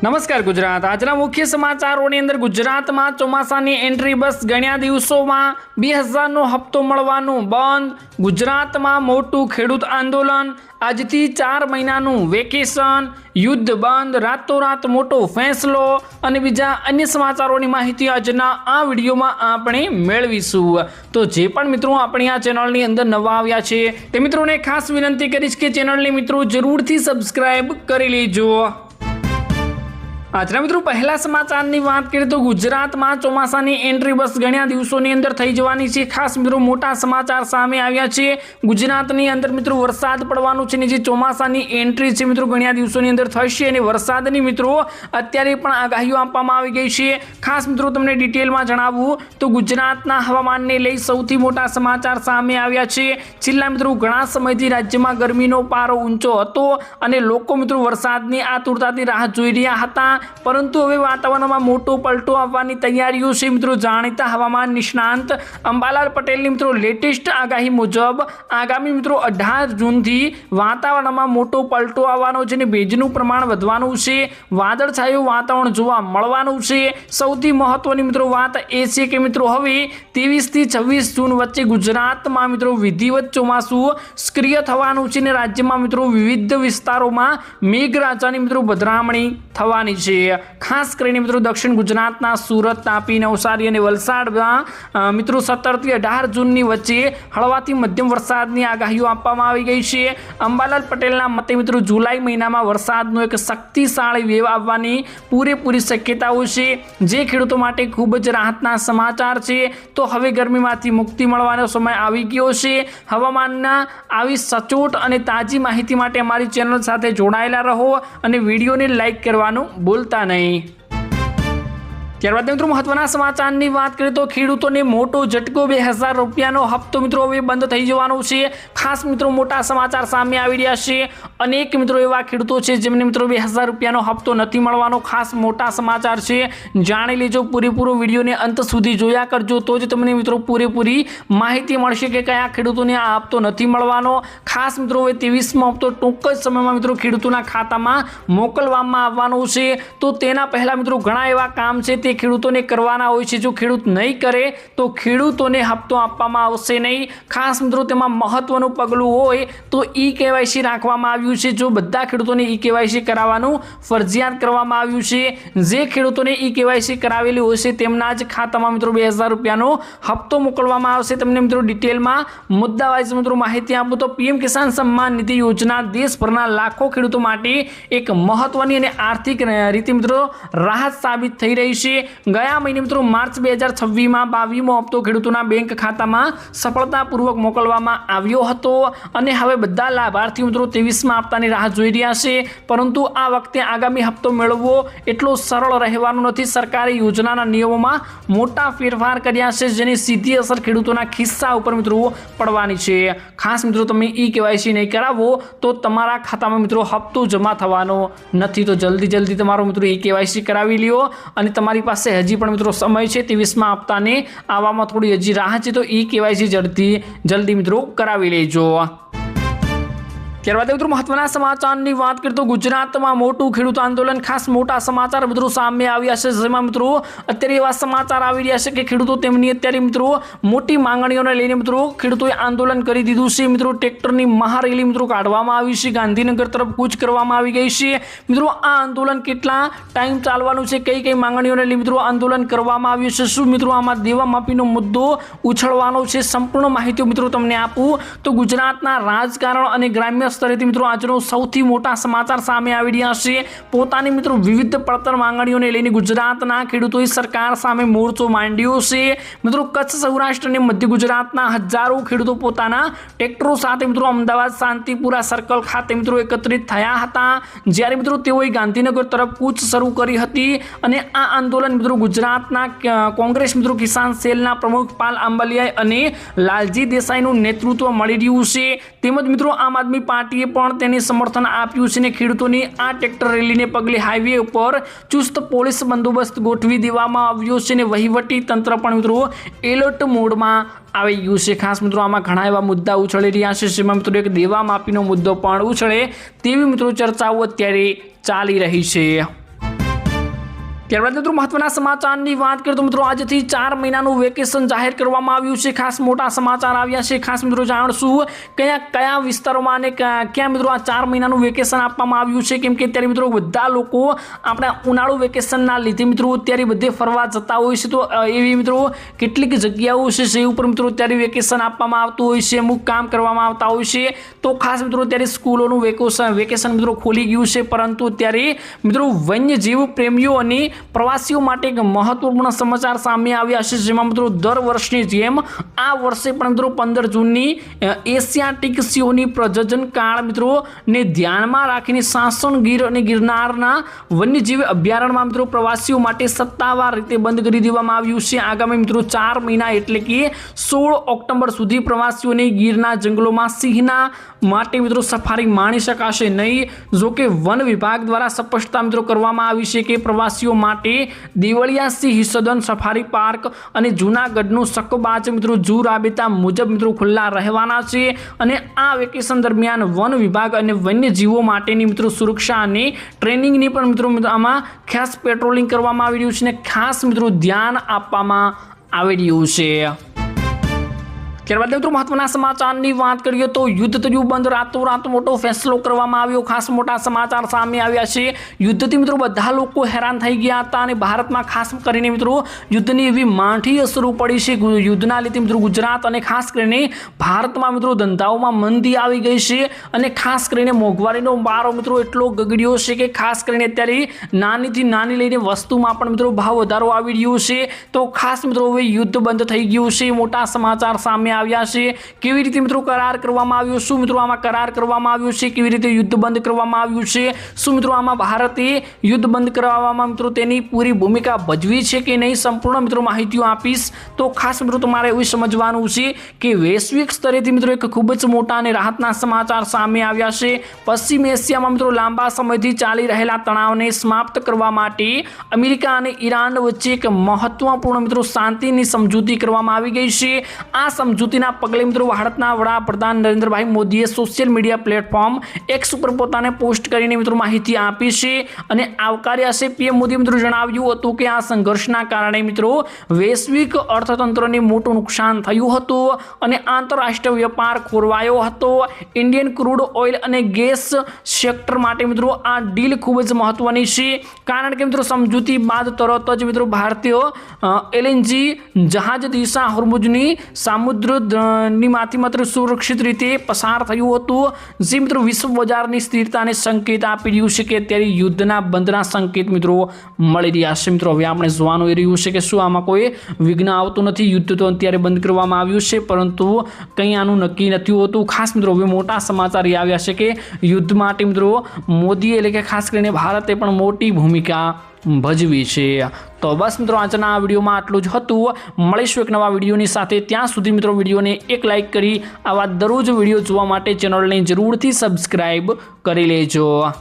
નમસ્કાર ગુજરાત। આજના મુખ્ય સમાચારોની અંદર ગુજરાતમાં ચોમાસાની એન્ટ્રી બસ ગણ્યા દિવસોમાં 2000નો હપ્તો મળવાનું બંધ। ગુજરાતમાં મોટું ખેડૂત આંદોલન, આજથી 4 મહિનાનું વેકેશન, યુદ્ધ બંધ, રાતોરાત મોટો ફેસલો અને બીજા અન્ય સમાચારોની માહિતી આજના આ વિડીયોમાં આપણે મેળવીશું। તો જે પણ મિત્રો આપણી આ ચેનલની અંદર નવા આવ્યા છે તે મિત્રોને ખાસ વિનંતી કરીશ કે ચેનલને મિત્રો જરૂરથી સબસ્ક્રાઇબ કરી લેજો। આજના મિત્રો પહેલા સમાચારની વાત કરીએ તો ગુજરાતમાં ચોમાસાની એન્ટ્રી બસ ગણ્યા દિવસોની અંદર થઈ જવાની છે। ખાસ મિત્રો મોટા સમાચાર સામે આવ્યા છે। ગુજરાતની અંદર મિત્રો વરસાદ પડવાનું છે ને જે ચોમાસાની એન્ટ્રી છે મિત્રો ગણ્યા દિવસોની અંદર થશે અને વરસાદની મિત્રો અત્યારે પણ આગાહીઓ આપવામાં આવી ગઈ છે। ખાસ મિત્રો તમને ડિટેલમાં જણાવું તો ગુજરાતના હવામાનને લઈ સૌથી મોટા સમાચાર સામે આવ્યા છે। છેલ્લા મિત્રો ઘણા સમયથી રાજ્યમાં ગરમીનો પારો ઊંચો હતો અને લોકો મિત્રો વરસાદની આતુરતાથી રાહ જોઈ રહ્યા હતા, પરંતુ હવે વાતાવરણમાં મોટો પલટો આવવાની તૈયારીઓ છે મિત્રો। જાણીતા હવામાન નિષ્ણાંત અંબાલાલ પટેલની મિત્રો લેટેસ્ટ આગાહી મુજબ આગામી મિત્રો 18 જૂનથી વાતાવરણમાં મોટો પલટો આવવાનો છે અને ભેજનું પ્રમાણ વધવાનું છે, વાદળછાયું વાતાવરણ જોવા મળવાનું છે। સૌથી મહત્વની મિત્રો વાત એ છે કે મિત્રો હવે 23 થી 26 જૂન વચ્ચે ગુજરાતમાં મિત્રો વિધિવત ચોમાસું સક્રિય થવાનું છે અને રાજ્યમાં મિત્રો વિવિધ વિસ્તારોમાં મેઘરાજાની મિત્રો પધરામણી થવાની છે। ખાસ કરીને મિત્રો દક્ષિણ ગુજરાતના સુરત, તાપી, નવસારી અને વલસાડમાં મિત્રો 17 થી 18 જૂનની વચ્ચે હળવાથી મધ્યમ વરસાદની આગાહીઓ આપવામાં આવી ગઈ છે। અંબાલાલ પટેલના મતે મિત્રો જુલાઈ મહિનામાં વરસાદનો એક શક્તિશાળી વેવ આવવાની પૂરેપૂરી શક્યતાઓ છે, જે ખેડૂતો માટે ખૂબ જ રાહતના સમાચાર છે। તો હવે ગરમીમાંથી મુક્તિ મળવાનો સમય આવી ગયો છે। હવામાનના આવી સચોટ અને તાજી માહિતી માટે અમારી ચેનલ સાથે જોડાયેલા રહો અને વિડીયોને લાઈક કરવાનું ભૂલતા નહીં। ત્યારબાદ મિત્રો મહત્વના સમાચારની વાત કરીએ તો ખેડૂતોને મોટો ઝટકો, 2000 રૂપિયાનો હપ્તો મિત્રો હવે બંધ થઈ જવાનો છે। ખાસ મિત્રો મોટા સમાચાર સામે આવી રહ્યા છે। અનેક મિત્રો એવા ખેડૂતો છે જેમને મિત્રો 2000 રૂપિયાનો હપ્તો નથી મળવાનો। ખાસ મોટા સમાચાર છે, જાણી લેજો। પૂરેપૂરો વિડીયોને અંત સુધી જોયા કરજો, તો જ તમને મિત્રો પૂરેપૂરી માહિતી મળશે કે કયા ખેડૂતોને આ હપ્તો નથી મળવાનો। ખાસ મિત્રો હવે 23મો હપ્તો ટૂંક જ સમયમાં મિત્રો ખેડૂતોના ખાતામાં મોકલવામાં આવવાનો છે। તો તેના પહેલા મિત્રો ઘણા એવા કામ છે તે ખેડૂતોને કરવાના હોય છે। જો ખેડૂત નહીં કરે તો ખેડૂતોને હપ્તો આપવામાં આવશે નહીં। ખાસ મિત્રો તેમાં મહત્વનું પગલું હોય તો ઈ-કેવાયસી રાખવામાં આવ્યું છે। જો બધા ખેડૂતોને ઈ-કેવાયસી કરાવવાનું ફરજિયાત કરવામાં આવ્યું છે। જે ખેડૂતોને ઈ-કેવાયસી કરાવેલી હોય છે તેમના જ ખાતામાં મિત્રો 2000 રૂપિયાનો હપ્તો મોકલવામાં આવશે। તમને મિત્રો ડિટેલમાં મુદ્દા વાઇઝ મિત્રો માહિતી આપું તો પીએમ કિસાન સન્માન નિધિ યોજના દેશભરના લાખો ખેડૂતો માટે એક મહત્વની અને આર્થિક રીતે મિત્રો રાહત સાબિત થઈ રહી છે। ગયા મહિને મિત્રો માર્ચ 2026માં 22મો હપ્તો ખેડૂતોના બેંક ખાતામાં સફળતાપૂર્વક મોકલવામાં આવ્યો હતો અને હવે બધા લાભાર્થીઓ મિત્રો 23મા હપ્તાની રાહ જોઈ રહ્યા છે। પરંતુ આ વખતે આગામી હપ્તો મેળવવો એટલો સરળ રહેવાનો નથી। સરકારે યોજનાના નિયમોમાં મોટા ફેરફાર કર્યા છે, જેની સીધી અસર ખેડૂતોના ખિસ્સા ઉપર મિત્રો પડવાની છે। ખાસ મિત્રો તમે ઈ-કેવાયસી નહીં કરાવો તો તમારા ખાતામાં મિત્રો હપ્તો જમા થવાનો નથી। તો જલ્દી તમારો મિત્રો ઈ-કેવાયસી કરાવી લ્યો અને તમારી પાસે હજી પણ મિત્રો સમય છે। 23મા હપ્તાને આવવામાં થોડી હજી રાહ છે, તો ઈ-કેવાયસી જલ્દી મિત્રો કરાવી લેજો। ત્યારબાદ મિત્રો મહત્વના સમાચારની વાત કરીએ તો ગુજરાતમાં મોટું ખેડૂત આંદોલન, ખાસ મોટા સમાચાર મિત્રો સામે આવ્યા છે। જેમાં મિત્રો અત્યારે એવા સમાચાર આવી રહ્યા છે કે ખેડૂતો તેમની અત્યારે મિત્રો મોટી માંગણીઓને લઈને મિત્રો ખેડૂતોએ આંદોલન કરી દીધું છે। મિત્રો ટ્રેક્ટરની મહારેલી મિત્રો કાઢવામાં આવી છે, ગાંધીનગર તરફ કૂચ કરવામાં આવી ગઈ છે। મિત્રો આ આંદોલન કેટલા ટાઈમ ચાલવાનું છે, કઈ માંગણીઓને લઈને મિત્રો આંદોલન કરવામાં આવ્યું છે, શું મિત્રો આમાં દેવા માફીનો મુદ્દો ઉછળવાનો છે, સંપૂર્ણ માહિતી મિત્રો તમને આપું તો ગુજરાતના રાજકારણ અને ગ્રામ્ય સ્તરેથી મિત્રો આજનો સૌથી મોટા સમાચાર સામે આવી રહ્યા છે। પોતાની મિત્રો વિવિધ પડતર માંગણીઓને લઈને ગુજરાતના ખેડૂતોએ સરકાર સામે મોરચો માંડ્યો છે। મિત્રો કચ્છ, સૌરાષ્ટ્ર અને મધ્ય ગુજરાતના હજારો ખેડૂતો પોતાના ટ્રેક્ટરો સાથે મિત્રો અમદાવાદ શાંતિપુરા સર્કલ ખાતે મિત્રો એકત્રિત થયા હતા, જ્યારે મિત્રો તેઓએ ગાંધીનગર તરફ કૂચ શરૂ કરી હતી અને આ આંદોલન મિત્રો ગુજરાતના કોંગ્રેસ મિત્રો કિસાન સેલના પ્રમુખ પાલ આંબલિયા અને લાલજી દેસાઈનું નેતૃત્વ મળી રહ્યું છે। તેમજ મિત્રો આમ આદમી પાર્ટીએ પણ તેને સમર્થન આપ્યું છે અને ખેડૂતોની આ ટ્રેક્ટર રેલીને પગલે હાઈવે ઉપર ચુસ્ત પોલીસ બંદોબસ્ત ગોઠવી દેવામાં આવ્યો છે અને વહીવટી તંત્ર પણ મિત્રો એલર્ટ મોડમાં આવી ગયું છે। ખાસ મિત્રો આમાં ઘણા એવા મુદ્દા ઉછળી રહ્યા છે, જેમાં મિત્રો એક દેવા માફીનો મુદ્દો પણ ઉછળે તેવી મિત્રો ચર્ચાઓ અત્યારે ચાલી રહી છે। ત્યારબાદ મિત્રો મહત્વના સમાચારની વાત કરીએ તો મિત્રો આજથી 4 મહિનાનું વેકેશન જાહેર કરવામાં આવ્યું છે. ખાસ મોટા સમાચાર આવ્યા છે. ખાસ મિત્રો જાણશું કયા વિસ્તારોમાં અને ક્યાં મિત્રો આ 4 મહિનાનું વેકેશન આપવામાં આવ્યું છે. કેમ કે અત્યારે મિત્રો બધા લોકો આપણા ઉનાળુ વેકેશનના લીધે મિત્રો અત્યારે બધે ફરવા જતા હોય છે. તો એવી મિત્રો કેટલીક જગ્યાઓ છે જે ઉપર મિત્રો અત્યારે વેકેશન આપવામાં આવતું હોય છે, અમુક કામ કરવામાં આવતા હોય છે. તો ખાસ મિત્રો અત્યારે સ્કૂલોનું વેકેશન મિત્રો ખોલી ગયું છે, પરંતુ અત્યારે મિત્રો વન્યજીવ પ્રેમીઓ અને પ્રવાસીઓ માટે એક મહત્વપૂર્ણ સમાચાર સામે આવ્યા છે, જેમાં મિત્રો દર વર્ષની જેમ આ વર્ષે પણ મિત્રો 15 જૂનની એશિયાટિક સિંહોની પ્રજનન કાળ મિત્રો ને ધ્યાનમાં રાખીને સાસણ ગીર અને ગિરનારના વન્યજીવ અભયારણ્યમાં મિત્રો પ્રવાસીઓ માટે સત્તાવાર રીતે બંધ કરી દેવામાં આવ્યું છે. આગામી મિત્રો 4 મહિના એટલે કે 16 ઓક્ટોબર સુધી પ્રવાસીઓને ગીરના જંગલોમાં સિંહના માટે મિત્રો સફારી માણી શકાશે નહીં. જોકે વન વિભાગ દ્વારા સ્પષ્ટતા મિત્રો કરવામાં આવી છે કે પ્રવાસીઓ માટે દેવળિયા સિંહ સદન સફારી પાર્ક અને જૂનાગઢનું સક્કોબાચ મિત્રો જૂ રાબેતા મુજબ મિત્રો ખુલ્લા રહેવાના છે. અને આ વેકેશન દરમિયાન વન વિભાગ અને વન્યજીવો માટેની મિત્રો સુરક્ષા અને ટ્રેનિંગની પણ મિત્રો આમાં ખાસ પેટ્રોલિંગ કરવામાં આવી રહ્યું છે અને ખાસ મિત્રો ધ્યાન આપવામાં આવી રહ્યું છે. ત્યારબાદ મિત્રો મહત્વના સમાચારની વાત કરીએ તો યુદ્ધ થયું બંધ, રાતોરાત મોટો ફેસલો કરવામાં આવ્યો. ખાસ મોટા સમાચાર સામે આવ્યા છે. યુદ્ધથી મિત્રો બધા લોકો હેરાન થઈ ગયા હતા અને ભારતમાં ખાસ કરીને મિત્રો યુદ્ધની એવી માઠી અસરો પડી છે. યુદ્ધના લીધે મિત્રો ગુજરાત અને ખાસ કરીને ભારતમાં મિત્રો ધંધાઓમાં મંદી આવી ગઈ છે અને ખાસ કરીને મોંઘવારીનો બારો મિત્રો એટલો ગગડ્યો છે કે ખાસ કરીને અત્યારે નાનીથી નાની લઈને વસ્તુમાં પણ મિત્રો ભાવ વધારો આવી રહ્યો છે. તો ખાસ મિત્રો હવે યુદ્ધ બંધ થઈ ગયું છે. મોટા સમાચાર સામે આવ્યા છે. કેવી રીતે મિત્રો કરાર કરવામાં આવ્યો, શું મિત્રો આમાં કરાર કરવામાં આવ્યો છે, કેવી રીતે યુદ્ધ બંધ કરવામાં આવ્યું છે, શું મિત્રો આમાં ભારતે યુદ્ધ બંધ કરાવવામાં મિત્રો તેની પૂરી ભૂમિકા ભજવી છે કે નહીં, સંપૂર્ણ મિત્રો માહિતીઓ આપીશ. તો ખાસ મિત્રો તમારે એવું સમજવાનું છે કે વૈશ્વિક સ્તરેથી મિત્રો એક ખૂબ જ મોટા અને રાહતના સમાચાર સામે આવ્યા છે. પશ્ચિમ એશિયામાં મિત્રો લાંબા સમયથી ચાલી રહેલા તણાવને સમાપ્ત કરવા માટે અમેરિકા અને ઈરાન વચ્ચે એક મહત્વપૂર્ણ મિત્રો શાંતિની સમજૂતી કરવામાં આવી ગઈ છે. આ સમજૂતીના પગલે મિત્રો ભારતના વડાપ્રધાન નરેન્દ્રભાઈ મોદીએ સોશિયલ મીડિયા પ્લેટફોર્મ એક્સ ઉપર પોતાને પોસ્ટ કરીને મિત્રો માહિતી આપી છે અને આવકાર્યા છે. પીએમ મોદીએ મિત્રો જણાવ્યું હતું કે આ સંઘર્ષના કારણે મિત્રો વૈશ્વિક અર્થતંત્રને મોટું નુકસાન થયું હતું અને આંતરરાષ્ટ્રીય વેપાર ખોરવાયો હતો. ઇન્ડિયન ક્રૂડ ઓઇલ અને ગેસ સેક્ટર માટે મિત્રો આ ડીલ ખૂબ જ મહત્વની છે, કારણ કે મિત્રો સમજૂતી બાદ તરત જ મિત્રો ભારતીય એલએનજી જહાજ દિશા હોર્મુઝની સમુદ્રની માંથી માત્ર સુરક્ષિત રીતે પસાર થયું હતું, જે મિત્રો વિશ્વ બજારની સ્થિરતાને સંકેત આપી રહ્યું છે કે અત્યારે યુદ્ધના બંધના સંકેત મિત્રો મળી રહ્યા છે. મિત્રો હવે આપણે જોવાનું એ રહ્યું છે કે શું આમાં કોઈ વિઘ્ન આવતું નથી. યુદ્ધ તો અત્યારે બંધ કરવામાં આવ્યું છે, પરંતુ કંઈ આનું નક્કી નથી હોતું. ખાસ મિત્રો હવે મોટા સમાચાર એ આવ્યા છે કે યુદ્ધ માટે મિત્રો મોદીએ એટલે કે ખાસ કરીને ભારતે પણ મોટી ભૂમિકા ભજવી છે. તો બસ મિત્રો આજના આ વિડીયોમાં આટલું જ હતું. મળીશું એક નવા વિડીયોની સાથે. ત્યાં સુધી મિત્રો વિડીયોને એક લાઇક કરી આવા દરરોજ વિડીયો જોવા માટે ચેનલને જરૂરથી સબસ્ક્રાઈબ કરી લેજો.